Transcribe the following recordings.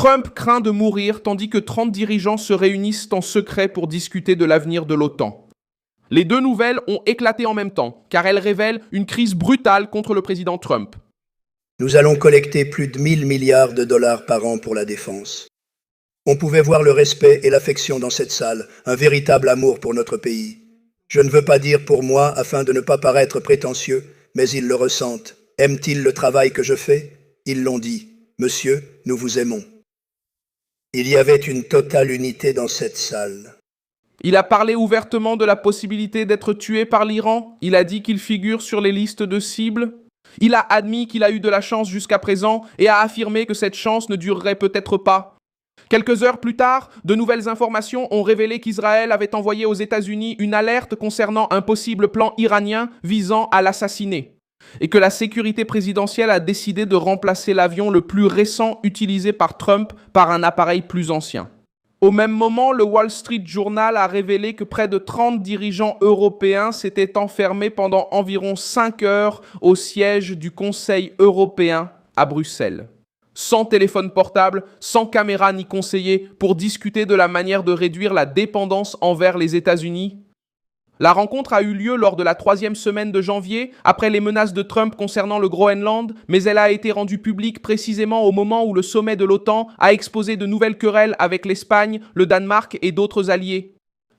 Trump craint de mourir tandis que 30 dirigeants se réunissent en secret pour discuter de l'avenir de l'OTAN. Les deux nouvelles ont éclaté en même temps, car elles révèlent une crise brutale contre le président Trump. Nous allons collecter plus de 1000 milliards de dollars par an pour la défense. On pouvait voir le respect et l'affection dans cette salle, un véritable amour pour notre pays. Je ne veux pas dire pour moi afin de ne pas paraître prétentieux, mais ils le ressentent. Aiment-ils le travail que je fais? Ils l'ont dit. Monsieur, nous vous aimons. Il y avait une totale unité dans cette salle. Il a parlé ouvertement de la possibilité d'être tué par l'Iran. Il a dit qu'il figure sur les listes de cibles. Il a admis qu'il a eu de la chance jusqu'à présent et a affirmé que cette chance ne durerait peut-être pas. Quelques heures plus tard, de nouvelles informations ont révélé qu'Israël avait envoyé aux États-Unis une alerte concernant un possible plan iranien visant à l'assassiner, et que la sécurité présidentielle a décidé de remplacer l'avion le plus récent utilisé par Trump par un appareil plus ancien. Au même moment, le Wall Street Journal a révélé que près de 30 dirigeants européens s'étaient enfermés pendant environ 5 heures au siège du Conseil européen à Bruxelles. Sans téléphone portable, sans caméra ni conseiller, pour discuter de la manière de réduire la dépendance envers les États-Unis. La rencontre a eu lieu lors de la 3e semaine de janvier, après les menaces de Trump concernant le Groenland, mais elle a été rendue publique précisément au moment où le sommet de l'OTAN a exposé de nouvelles querelles avec l'Espagne, le Danemark et d'autres alliés.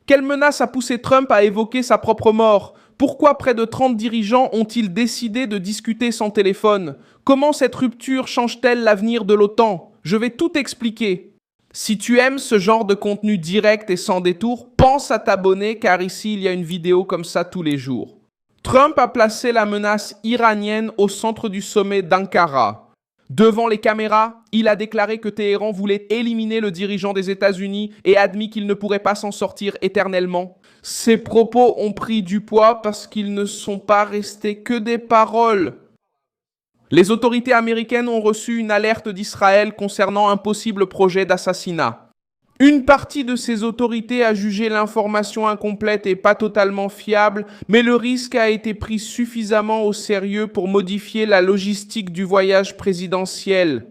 Quelle menace a poussé Trump à évoquer sa propre mort? Pourquoi près de 30 dirigeants ont-ils décidé de discuter sans téléphone? Comment cette rupture change-t-elle l'avenir de l'OTAN? Je vais tout expliquer. Si tu aimes ce genre de contenu direct et sans détour, pense à t'abonner car ici il y a une vidéo comme ça tous les jours. Trump a placé la menace iranienne au centre du sommet d'Ankara. Devant les caméras, il a déclaré que Téhéran voulait éliminer le dirigeant des États-Unis et admis qu'il ne pourrait pas s'en sortir éternellement. Ces propos ont pris du poids parce qu'ils ne sont pas restés que des paroles. Les autorités américaines ont reçu une alerte d'Israël concernant un possible projet d'assassinat. Une partie de ces autorités a jugé l'information incomplète et pas totalement fiable, mais le risque a été pris suffisamment au sérieux pour modifier la logistique du voyage présidentiel.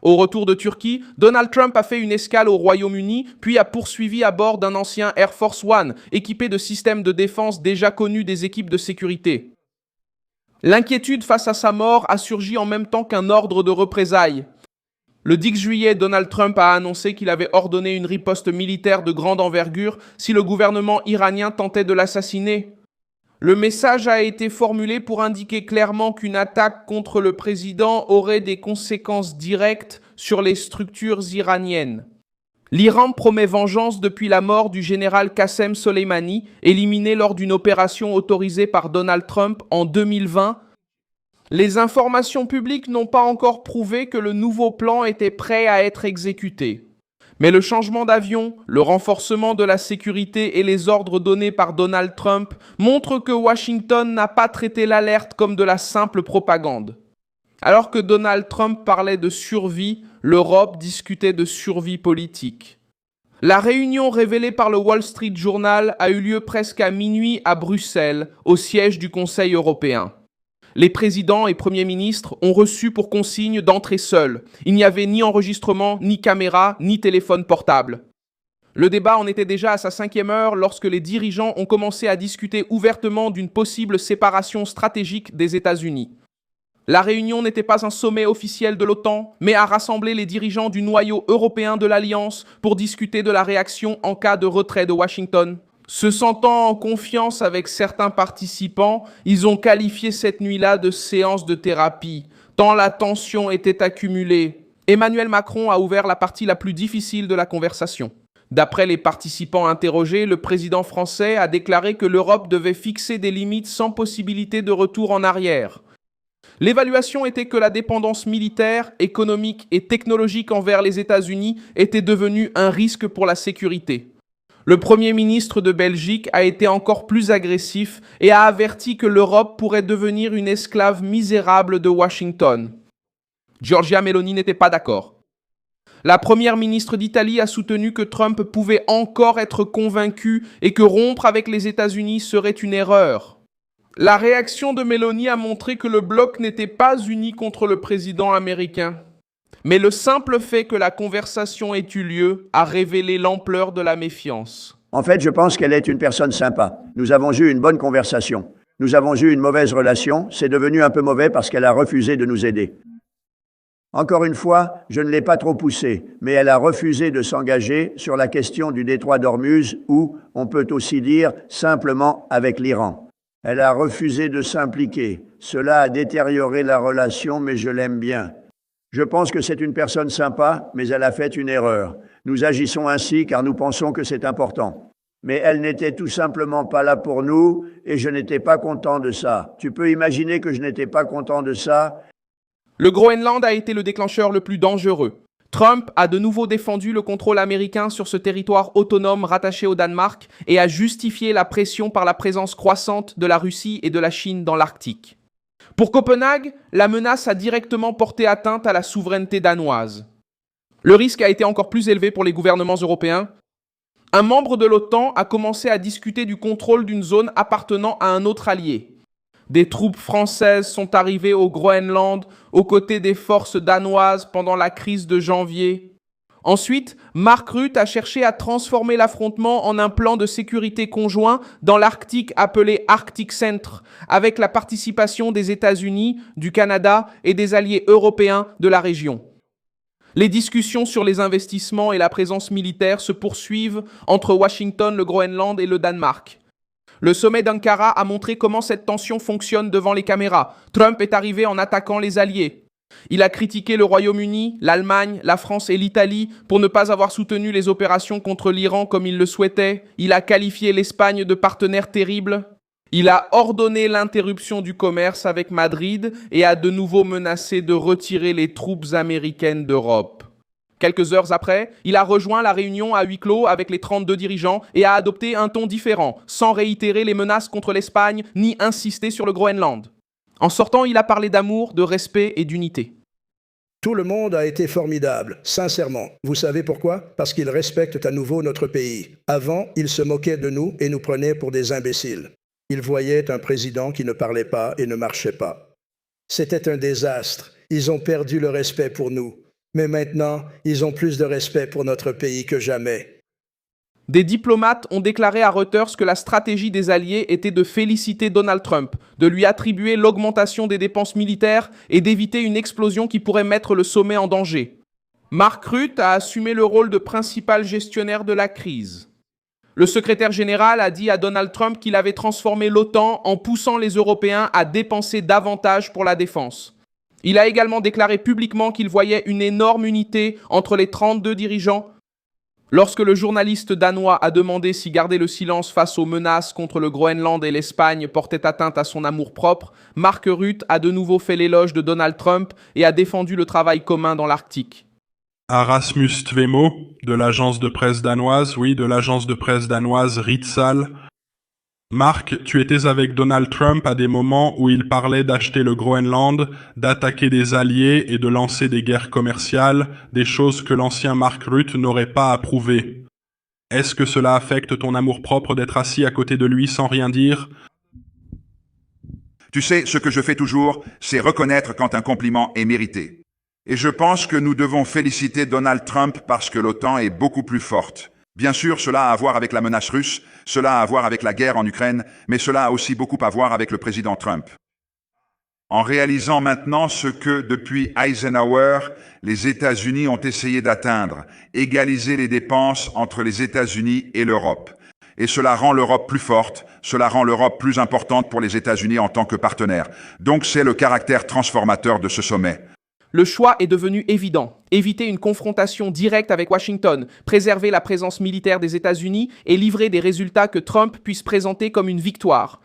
Au retour de Turquie, Donald Trump a fait une escale au Royaume-Uni, puis a poursuivi à bord d'un ancien Air Force One, équipé de systèmes de défense déjà connus des équipes de sécurité. L'inquiétude face à sa mort a surgi en même temps qu'un ordre de représailles. Le 10 juillet, Donald Trump a annoncé qu'il avait ordonné une riposte militaire de grande envergure si le gouvernement iranien tentait de l'assassiner. Le message a été formulé pour indiquer clairement qu'une attaque contre le président aurait des conséquences directes sur les structures iraniennes. L'Iran promet vengeance depuis la mort du général Qassem Soleimani, éliminé lors d'une opération autorisée par Donald Trump en 2020. Les informations publiques n'ont pas encore prouvé que le nouveau plan était prêt à être exécuté. Mais le changement d'avion, le renforcement de la sécurité et les ordres donnés par Donald Trump montrent que Washington n'a pas traité l'alerte comme de la simple propagande. Alors que Donald Trump parlait de survie, l'Europe discutait de survie politique. La réunion révélée par le Wall Street Journal a eu lieu presque à minuit à Bruxelles, au siège du Conseil européen. Les présidents et premiers ministres ont reçu pour consigne d'entrer seuls. Il n'y avait ni enregistrement, ni caméra, ni téléphone portable. Le débat en était déjà à sa 5e heure lorsque les dirigeants ont commencé à discuter ouvertement d'une possible séparation stratégique des États-Unis. La réunion n'était pas un sommet officiel de l'OTAN, mais a rassemblé les dirigeants du noyau européen de l'Alliance pour discuter de la réaction en cas de retrait de Washington. Se sentant en confiance avec certains participants, ils ont qualifié cette nuit-là de séance de thérapie, tant la tension était accumulée. Emmanuel Macron a ouvert la partie la plus difficile de la conversation. D'après les participants interrogés, le président français a déclaré que l'Europe devait fixer des limites sans possibilité de retour en arrière. L'évaluation était que la dépendance militaire, économique et technologique envers les États-Unis était devenue un risque pour la sécurité. Le Premier ministre de Belgique a été encore plus agressif et a averti que l'Europe pourrait devenir une esclave misérable de Washington. Giorgia Meloni n'était pas d'accord. La première ministre d'Italie a soutenu que Trump pouvait encore être convaincu et que rompre avec les États-Unis serait une erreur. La réaction de Meloni a montré que le bloc n'était pas uni contre le président américain. Mais le simple fait que la conversation ait eu lieu a révélé l'ampleur de la méfiance. En fait, je pense qu'elle est une personne sympa. Nous avons eu une bonne conversation. Nous avons eu une mauvaise relation. C'est devenu un peu mauvais parce qu'elle a refusé de nous aider. Encore une fois, je ne l'ai pas trop poussée, mais elle a refusé de s'engager sur la question du détroit d'Ormuz ou, on peut aussi dire, simplement avec l'Iran. Elle a refusé de s'impliquer. Cela a détérioré la relation, mais je l'aime bien. Je pense que c'est une personne sympa, mais elle a fait une erreur. Nous agissons ainsi car nous pensons que c'est important. Mais elle n'était tout simplement pas là pour nous et je n'étais pas content de ça. Tu peux imaginer que je n'étais pas content de ça. Le Groenland a été le déclencheur le plus dangereux. Trump a de nouveau défendu le contrôle américain sur ce territoire autonome rattaché au Danemark et a justifié la pression par la présence croissante de la Russie et de la Chine dans l'Arctique. Pour Copenhague, la menace a directement porté atteinte à la souveraineté danoise. Le risque a été encore plus élevé pour les gouvernements européens. Un membre de l'OTAN a commencé à discuter du contrôle d'une zone appartenant à un autre allié. Des troupes françaises sont arrivées au Groenland aux côtés des forces danoises pendant la crise de janvier. Ensuite, Mark Rutte a cherché à transformer l'affrontement en un plan de sécurité conjoint dans l'Arctique appelé Arctic Centre, avec la participation des États-Unis, du Canada et des alliés européens de la région. Les discussions sur les investissements et la présence militaire se poursuivent entre Washington, le Groenland et le Danemark. Le sommet d'Ankara a montré comment cette tension fonctionne devant les caméras. Trump est arrivé en attaquant les alliés. Il a critiqué le Royaume-Uni, l'Allemagne, la France et l'Italie pour ne pas avoir soutenu les opérations contre l'Iran comme il le souhaitait. Il a qualifié l'Espagne de partenaire terrible. Il a ordonné l'interruption du commerce avec Madrid et a de nouveau menacé de retirer les troupes américaines d'Europe. Quelques heures après, il a rejoint la réunion à huis clos avec les 32 dirigeants et a adopté un ton différent, sans réitérer les menaces contre l'Espagne ni insister sur le Groenland. En sortant, il a parlé d'amour, de respect et d'unité. Tout le monde a été formidable, sincèrement. Vous savez pourquoi? Parce qu'ils respectent à nouveau notre pays. Avant, ils se moquaient de nous et nous prenaient pour des imbéciles. Ils voyaient un président qui ne parlait pas et ne marchait pas. C'était un désastre. Ils ont perdu le respect pour nous. Mais maintenant, ils ont plus de respect pour notre pays que jamais. Des diplomates ont déclaré à Reuters que la stratégie des Alliés était de féliciter Donald Trump, de lui attribuer l'augmentation des dépenses militaires et d'éviter une explosion qui pourrait mettre le sommet en danger. Mark Rutte a assumé le rôle de principal gestionnaire de la crise. Le secrétaire général a dit à Donald Trump qu'il avait transformé l'OTAN en poussant les Européens à dépenser davantage pour la défense. Il a également déclaré publiquement qu'il voyait une énorme unité entre les 32 dirigeants. Lorsque le journaliste danois a demandé si garder le silence face aux menaces contre le Groenland et l'Espagne portait atteinte à son amour-propre, Mark Rutte a de nouveau fait l'éloge de Donald Trump et a défendu le travail commun dans l'Arctique. À Rasmus Tvemo, de l'agence de presse danoise, Ritsal. Marc, tu étais avec Donald Trump à des moments où il parlait d'acheter le Groenland, d'attaquer des alliés et de lancer des guerres commerciales, des choses que l'ancien Mark Rutte n'aurait pas approuvées. Est-ce que cela affecte ton amour-propre d'être assis à côté de lui sans rien dire? Tu sais, ce que je fais toujours, c'est reconnaître quand un compliment est mérité. Et je pense que nous devons féliciter Donald Trump parce que l'OTAN est beaucoup plus forte. Bien sûr, cela a à voir avec la menace russe, cela a à voir avec la guerre en Ukraine, mais cela a aussi beaucoup à voir avec le président Trump. En réalisant maintenant ce que, depuis Eisenhower, les États-Unis ont essayé d'atteindre, égaliser les dépenses entre les États-Unis et l'Europe. Et cela rend l'Europe plus forte, cela rend l'Europe plus importante pour les États-Unis en tant que partenaire. Donc c'est le caractère transformateur de ce sommet. Le choix est devenu évident. Éviter une confrontation directe avec Washington, préserver la présence militaire des États-Unis et livrer des résultats que Trump puisse présenter comme une victoire.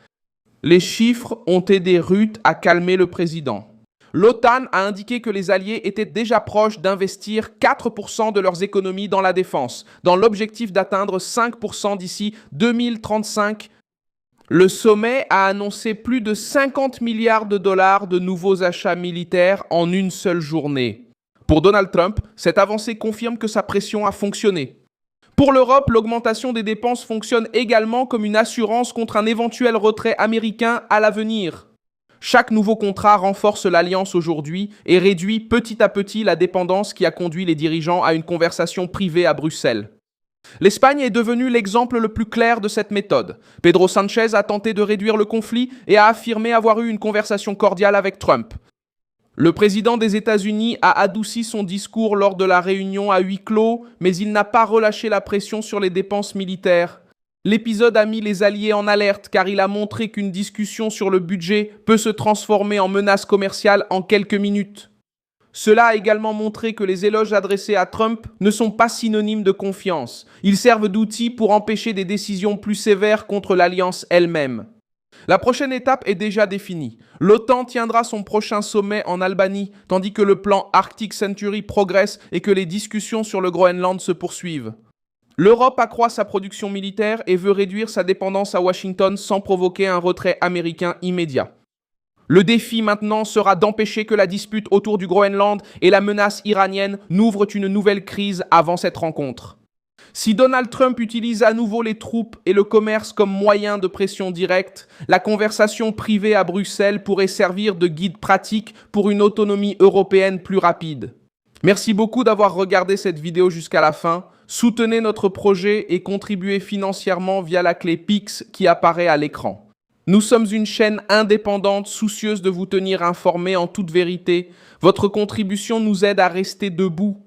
Les chiffres ont aidé Rutte à calmer le président. L'OTAN a indiqué que les Alliés étaient déjà proches d'investir 4% de leurs économies dans la défense, dans l'objectif d'atteindre 5% d'ici 2035. Le sommet a annoncé plus de 50 milliards de dollars de nouveaux achats militaires en une seule journée. Pour Donald Trump, cette avancée confirme que sa pression a fonctionné. Pour l'Europe, l'augmentation des dépenses fonctionne également comme une assurance contre un éventuel retrait américain à l'avenir. Chaque nouveau contrat renforce l'alliance aujourd'hui et réduit petit à petit la dépendance qui a conduit les dirigeants à une conversation privée à Bruxelles. L'Espagne est devenue l'exemple le plus clair de cette méthode. Pedro Sánchez a tenté de réduire le conflit et a affirmé avoir eu une conversation cordiale avec Trump. Le président des États-Unis a adouci son discours lors de la réunion à huis clos, mais il n'a pas relâché la pression sur les dépenses militaires. L'épisode a mis les alliés en alerte car il a montré qu'une discussion sur le budget peut se transformer en menace commerciale en quelques minutes. Cela a également montré que les éloges adressés à Trump ne sont pas synonymes de confiance. Ils servent d'outils pour empêcher des décisions plus sévères contre l'alliance elle-même. La prochaine étape est déjà définie. L'OTAN tiendra son prochain sommet en Albanie, tandis que le plan Arctic Century progresse et que les discussions sur le Groenland se poursuivent. L'Europe accroît sa production militaire et veut réduire sa dépendance à Washington sans provoquer un retrait américain immédiat. Le défi maintenant sera d'empêcher que la dispute autour du Groenland et la menace iranienne n'ouvrent une nouvelle crise avant cette rencontre. Si Donald Trump utilise à nouveau les troupes et le commerce comme moyen de pression directe, la conversation privée à Bruxelles pourrait servir de guide pratique pour une autonomie européenne plus rapide. Merci beaucoup d'avoir regardé cette vidéo jusqu'à la fin. Soutenez notre projet et contribuez financièrement via la clé Pix qui apparaît à l'écran. Nous sommes une chaîne indépendante soucieuse de vous tenir informés en toute vérité. Votre contribution nous aide à rester debout.